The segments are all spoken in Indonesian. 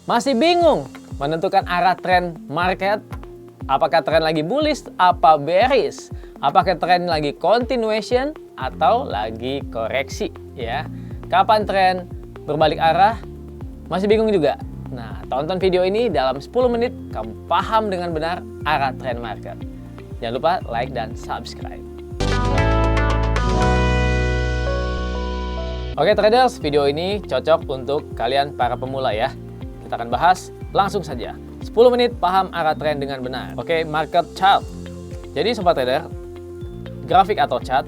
Masih bingung menentukan arah tren market? Apakah tren lagi bullish apa bearish? Apakah tren lagi continuation atau lagi koreksi ya? Kapan tren berbalik arah? Masih bingung juga? Nah, tonton video ini dalam 10 menit kamu paham dengan benar arah tren market. Jangan lupa like dan subscribe. Oke traders, video ini cocok untuk kalian para pemula ya. Kita akan bahas langsung saja. 10 menit paham arah tren dengan benar. Oke, market chart. Jadi sobat trader, grafik atau chart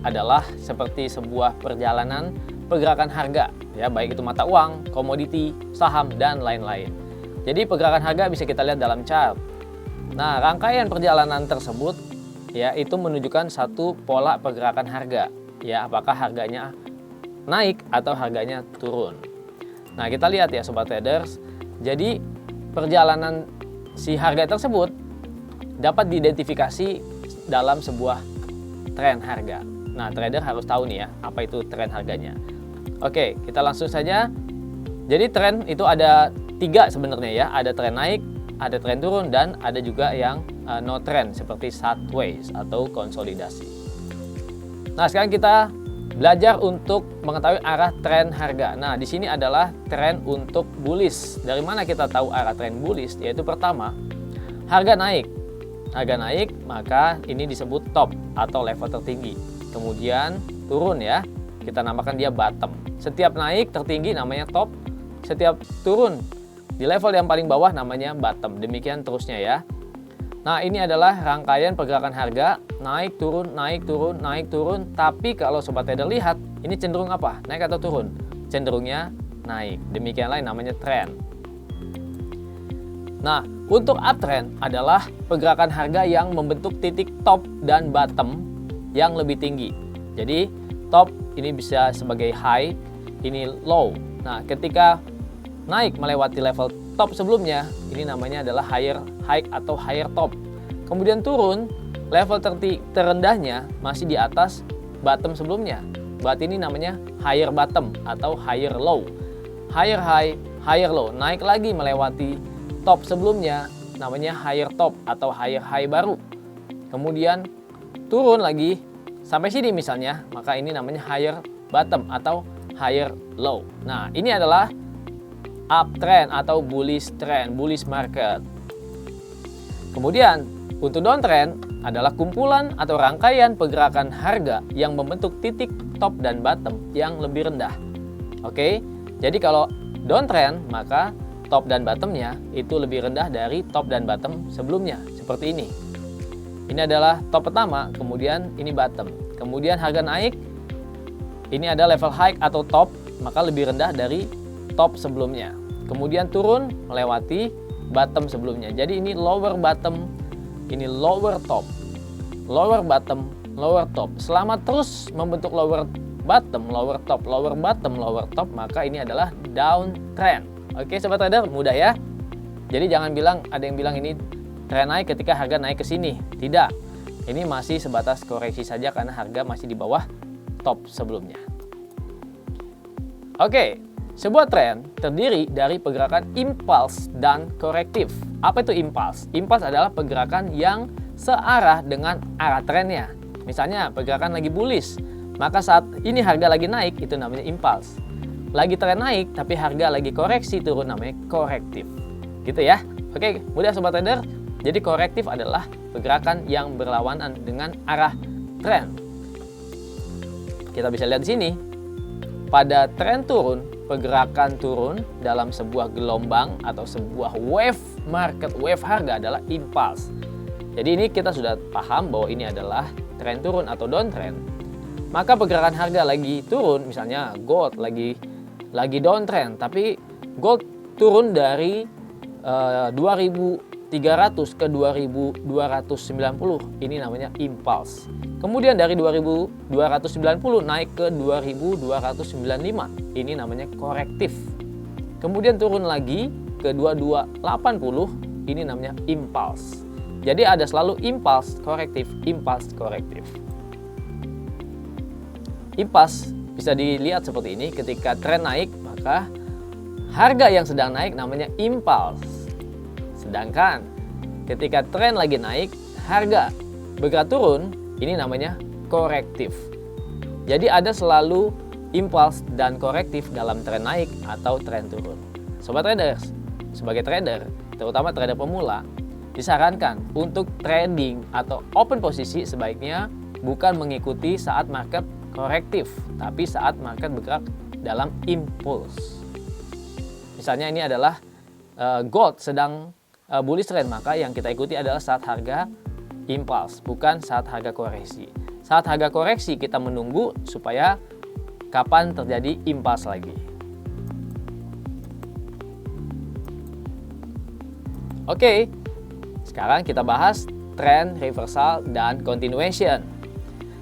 adalah seperti sebuah perjalanan pergerakan harga ya, baik itu mata uang, komoditi, saham dan lain-lain. Jadi pergerakan harga bisa kita lihat dalam chart. Nah, rangkaian perjalanan tersebut ya itu menunjukkan satu pola pergerakan harga. Ya, apakah harganya naik atau harganya turun. Nah, kita lihat ya sobat traders. Jadi perjalanan si harga tersebut dapat diidentifikasi dalam sebuah tren harga. Nah, trader harus tahu nih ya, apa itu tren harganya. Oke, kita langsung saja. Jadi tren itu ada 3 sebenarnya ya. Ada tren naik, ada tren turun, dan ada juga yang no trend seperti sideways atau konsolidasi. Nah, sekarang kita belajar untuk mengetahui arah tren harga. Nah, di sini adalah tren untuk bullish. Dari mana kita tahu arah tren bullish? Yaitu pertama, harga naik. Harga naik, maka ini disebut top atau level tertinggi. Kemudian turun ya, kita namakan dia bottom. Setiap naik tertinggi namanya top, setiap turun di level yang paling bawah namanya bottom. Demikian terusnya ya. Nah, ini adalah rangkaian pergerakan harga, naik, turun, naik, turun, naik, turun. Tapi kalau sobat trader lihat, ini cenderung apa? Naik atau turun? Cenderungnya naik. Demikianlah yang namanya tren. Nah, untuk uptrend adalah pergerakan harga yang membentuk titik top dan bottom yang lebih tinggi. Jadi, top ini bisa sebagai high, ini low. Nah, ketika naik melewati level top sebelumnya, ini namanya adalah higher high atau higher top. Kemudian turun, level terendahnya masih di atas bottom sebelumnya. Berarti ini namanya higher bottom atau higher low. Higher high, higher low. Naik lagi melewati top sebelumnya, namanya higher top atau higher high baru. Kemudian turun lagi sampai sini misalnya, maka ini namanya higher bottom atau higher low. Nah, ini adalah uptrend atau bullish trend, bullish market. Kemudian untuk downtrend adalah kumpulan atau rangkaian pergerakan harga yang membentuk titik top dan bottom yang lebih rendah. Oke, jadi kalau downtrend maka top dan bottomnya itu lebih rendah dari top dan bottom sebelumnya, seperti ini. Ini adalah top pertama, kemudian ini bottom. Kemudian harga naik, ini ada level high atau top, maka lebih rendah dari top sebelumnya. Kemudian turun melewati bottom sebelumnya. Jadi ini lower bottom, ini lower top, lower bottom, lower top. Selama terus membentuk lower bottom, lower top, lower bottom, lower top, maka ini adalah downtrend. Oke sobat trader, mudah ya. Jadi jangan bilang, ada yang bilang ini tren naik ketika harga naik ke sini. Tidak. Ini masih sebatas koreksi saja karena harga masih di bawah top sebelumnya. Oke, sebuah tren terdiri dari pergerakan impuls dan korektif. Apa itu impuls? Impuls adalah pergerakan yang searah dengan arah trennya. Misalnya pergerakan lagi bullish, maka saat ini harga lagi naik itu namanya impuls. Lagi tren naik tapi harga lagi koreksi turun namanya korektif. Gitu ya. Oke, mudah sobat trader. Jadi korektif adalah pergerakan yang berlawanan dengan arah tren. Kita bisa lihat di sini. Pada tren turun, pergerakan turun dalam sebuah gelombang atau sebuah wave market, wave harga adalah impuls. Jadi ini kita sudah paham bahwa ini adalah tren turun atau downtrend. Maka pergerakan harga lagi turun, misalnya gold lagi downtrend, tapi gold turun dari 2.300 ke 2.290, ini namanya impuls. Kemudian dari 2.290 naik ke 2.295, ini namanya korektif. Kemudian turun lagi ke 2.280, ini namanya impuls. Jadi ada selalu impuls korektif, impuls korektif. Impuls bisa dilihat seperti ini, ketika tren naik maka harga yang sedang naik namanya impulse. Sedangkan ketika tren lagi naik, harga bergerak turun, ini namanya korektif. Jadi ada selalu impulse dan korektif dalam tren naik atau tren turun. Sobat traders, sebagai trader, terutama trader pemula, disarankan untuk trading atau open posisi sebaiknya bukan mengikuti saat market korektif, tapi saat market bergerak dalam impulse. Misalnya ini adalah gold sedang bullish trend, maka yang kita ikuti adalah saat harga impulse, bukan saat harga koreksi. Saat harga koreksi kita menunggu supaya kapan terjadi impulse lagi. Oke, sekarang kita bahas trend reversal dan continuation.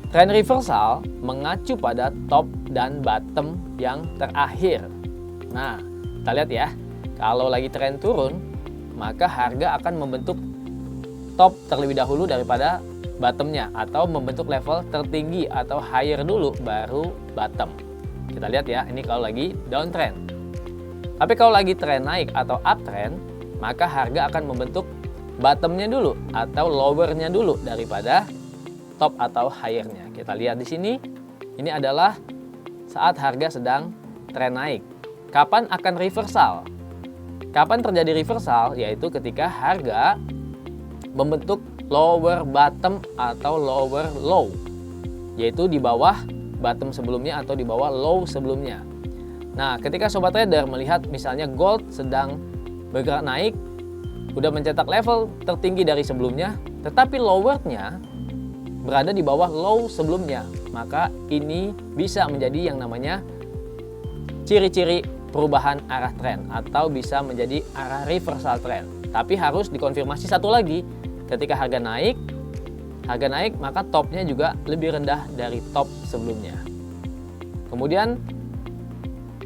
Trend reversal mengacu pada top dan bottom yang terakhir. Nah, kita lihat ya, kalau lagi tren turun, maka harga akan membentuk top terlebih dahulu daripada bottomnya, atau membentuk level tertinggi atau higher dulu baru bottom. Kita lihat ya, ini kalau lagi downtrend. Tapi kalau lagi tren naik atau uptrend, maka harga akan membentuk bottomnya dulu atau lowernya dulu daripada top atau higher-nya. Kita lihat di sini, ini adalah saat harga sedang tren naik. Kapan akan reversal? Kapan terjadi reversal? Yaitu ketika harga membentuk lower bottom atau lower low, yaitu di bawah bottom sebelumnya atau di bawah low sebelumnya. Nah, ketika sobat trader melihat misalnya gold sedang bergerak naik, udah mencetak level tertinggi dari sebelumnya, tetapi lowernya berada di bawah low sebelumnya, maka ini bisa menjadi yang namanya ciri-ciri perubahan arah tren atau bisa menjadi arah reversal tren. Tapi harus dikonfirmasi satu lagi, ketika harga naik maka topnya juga lebih rendah dari top sebelumnya. Kemudian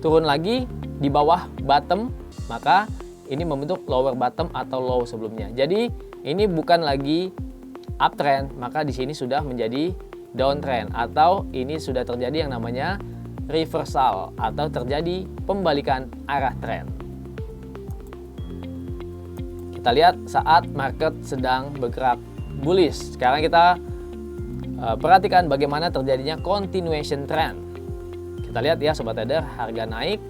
turun lagi di bawah bottom, maka ini membentuk lower bottom atau low sebelumnya. Jadi ini bukan lagi uptrend, maka di sini sudah menjadi downtrend atau ini sudah terjadi yang namanya reversal atau terjadi pembalikan arah tren. Kita lihat saat market sedang bergerak bullish. Sekarang kita perhatikan bagaimana terjadinya continuation trend. Kita lihat ya sobat trader, harga naik,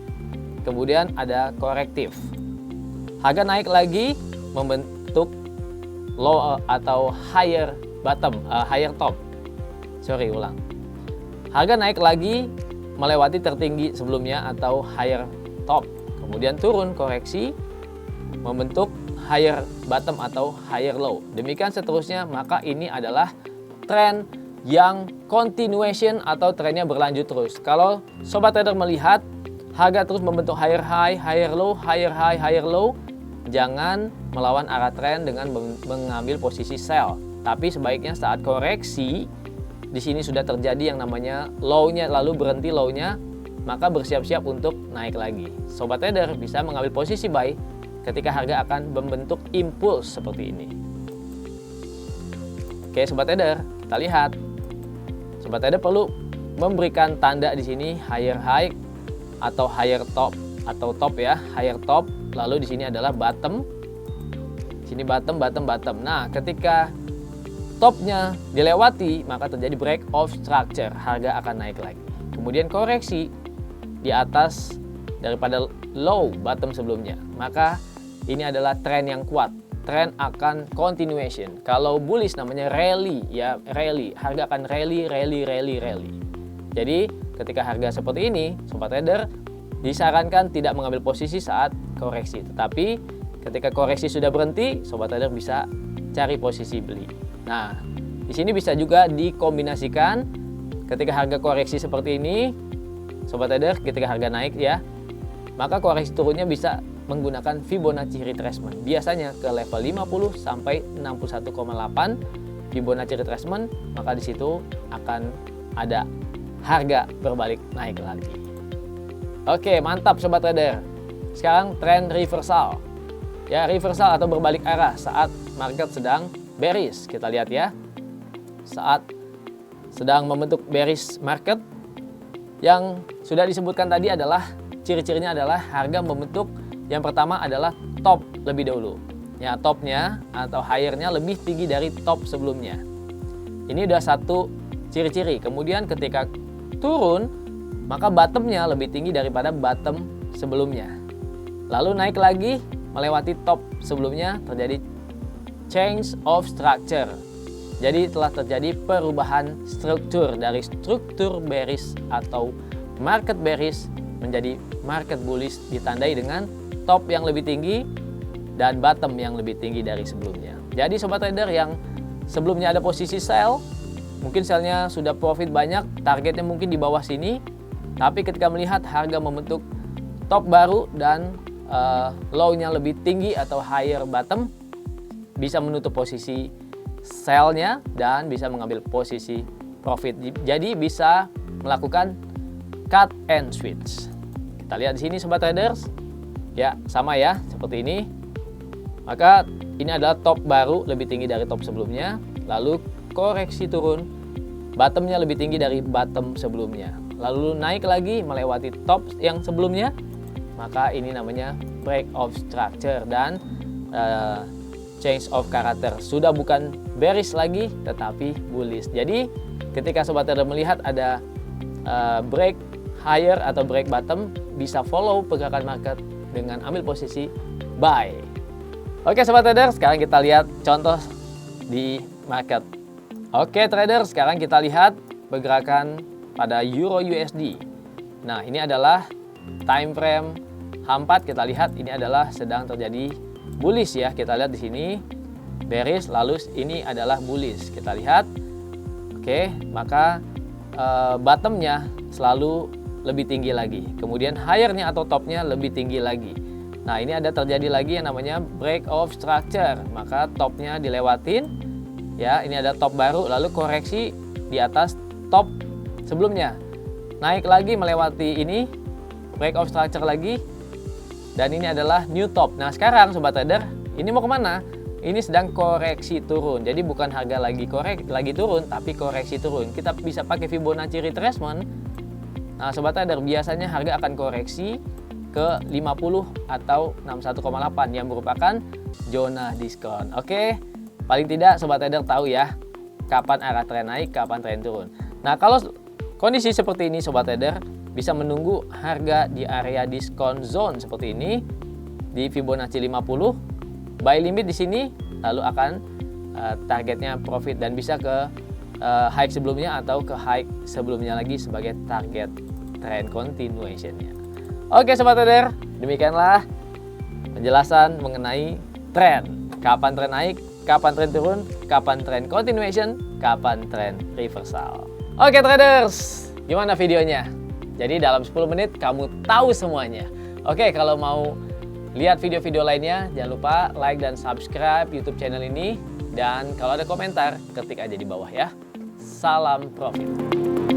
kemudian ada korektif. Harga naik lagi membentuk low atau higher bottom, higher top. Harga naik lagi melewati tertinggi sebelumnya atau higher top. Kemudian turun koreksi membentuk higher bottom atau higher low. Demikian seterusnya, maka ini adalah tren yang continuation atau trennya berlanjut terus. Kalau sobat trader melihat harga terus membentuk higher high, higher low, higher high, higher low, jangan melawan arah tren dengan mengambil posisi sell. Tapi sebaiknya saat koreksi, di sini sudah terjadi yang namanya low-nya, lalu berhenti low-nya, maka bersiap-siap untuk naik lagi. Sobat trader bisa mengambil posisi buy ketika harga akan membentuk impulse seperti ini. Oke, sobat trader, kita lihat. Sobat trader perlu memberikan tanda di sini higher high atau higher top atau top ya, higher top. Lalu di sini adalah bottom. Sini bottom, bottom, bottom. Nah, ketika topnya dilewati, maka terjadi break of structure. Harga akan naik lagi. Kemudian koreksi di atas daripada low bottom sebelumnya. Maka ini adalah tren yang kuat. Tren akan continuation. Kalau bullish namanya rally ya, rally. Harga akan rally, rally, rally, rally. Jadi ketika harga seperti ini, sobat trader disarankan tidak mengambil posisi saat koreksi. Tetapi ketika koreksi sudah berhenti, sobat trader bisa cari posisi beli. Nah, di sini bisa juga dikombinasikan ketika harga koreksi seperti ini, sobat trader, ketika harga naik ya, maka koreksi turunnya bisa menggunakan Fibonacci retracement. Biasanya ke level 50 sampai 61,8 Fibonacci retracement, maka di situ akan ada harga berbalik naik lagi. Oke, mantap sobat trader. Sekarang tren reversal. Ya, reversal atau berbalik arah saat market sedang bearish. Kita lihat ya. Saat sedang membentuk bearish market, yang sudah disebutkan tadi adalah ciri-cirinya adalah harga membentuk yang pertama adalah top lebih dahulu. Ya, topnya atau higher-nya lebih tinggi dari top sebelumnya. Ini udah satu ciri-ciri. Kemudian ketika turun, maka bottom-nya lebih tinggi daripada bottom sebelumnya. Lalu naik lagi melewati top sebelumnya, terjadi change of structure. Jadi telah terjadi perubahan struktur dari struktur bearish atau market bearish menjadi market bullish, ditandai dengan top yang lebih tinggi dan bottom yang lebih tinggi dari sebelumnya. Jadi sobat trader yang sebelumnya ada posisi sell, mungkin sellnya sudah profit banyak, targetnya mungkin di bawah sini, tapi ketika melihat harga membentuk top baru dan low-nya lebih tinggi atau higher bottom, bisa menutup posisi sell-nya dan bisa mengambil posisi profit. Jadi bisa melakukan cut and switch. Kita lihat di sini sobat traders. Ya, sama ya, seperti ini. Maka ini adalah top baru lebih tinggi dari top sebelumnya, lalu koreksi turun, bottomnya lebih tinggi dari bottom sebelumnya, lalu naik lagi melewati top yang sebelumnya, maka ini namanya break of structure dan change of character. Sudah bukan bearish lagi tetapi bullish. Jadi ketika sobat trader melihat ada break higher atau break bottom, bisa follow pergerakan market dengan ambil posisi buy. Oke sobat trader, sekarang kita lihat contoh di market. Oke trader, sekarang kita lihat pergerakan pada Euro USD. Nah, ini adalah time frame H4. Kita lihat ini adalah sedang terjadi bullish ya. Kita lihat di sini bearish, lalu ini adalah bullish. Kita lihat. Oke, maka bottomnya selalu lebih tinggi lagi. Kemudian higher-nya atau top-nya lebih tinggi lagi. Nah, ini ada terjadi lagi yang namanya break of structure. Maka top-nya dilewatin. Ya, ini ada top baru, lalu koreksi di atas top sebelumnya. Naik lagi melewati ini, break of structure lagi. Dan ini adalah new top. Nah, sekarang sobat trader, ini mau kemana? Ini sedang koreksi turun. Jadi bukan harga lagi turun, tapi koreksi turun. Kita bisa pakai Fibonacci retracement. Nah, sobat trader, biasanya harga akan koreksi ke 50 atau 61,8 yang merupakan zona diskon. Oke, paling tidak sobat trader tahu ya kapan arah tren naik, kapan tren turun. Nah, kalau kondisi seperti ini sobat trader bisa menunggu harga di area diskon zone seperti ini di Fibonacci 50, buy limit di sini, lalu akan targetnya profit dan bisa ke high sebelumnya atau ke high sebelumnya lagi sebagai target trend continuation-nya. Oke sobat trader, demikianlah penjelasan mengenai tren. Kapan tren naik, kapan tren turun, kapan tren continuation, kapan tren reversal. Oke traders, gimana videonya? Jadi dalam 10 menit kamu tahu semuanya. Oke, kalau mau lihat video-video lainnya, jangan lupa like dan subscribe YouTube channel ini. Dan kalau ada komentar, ketik aja di bawah ya. Salam profit.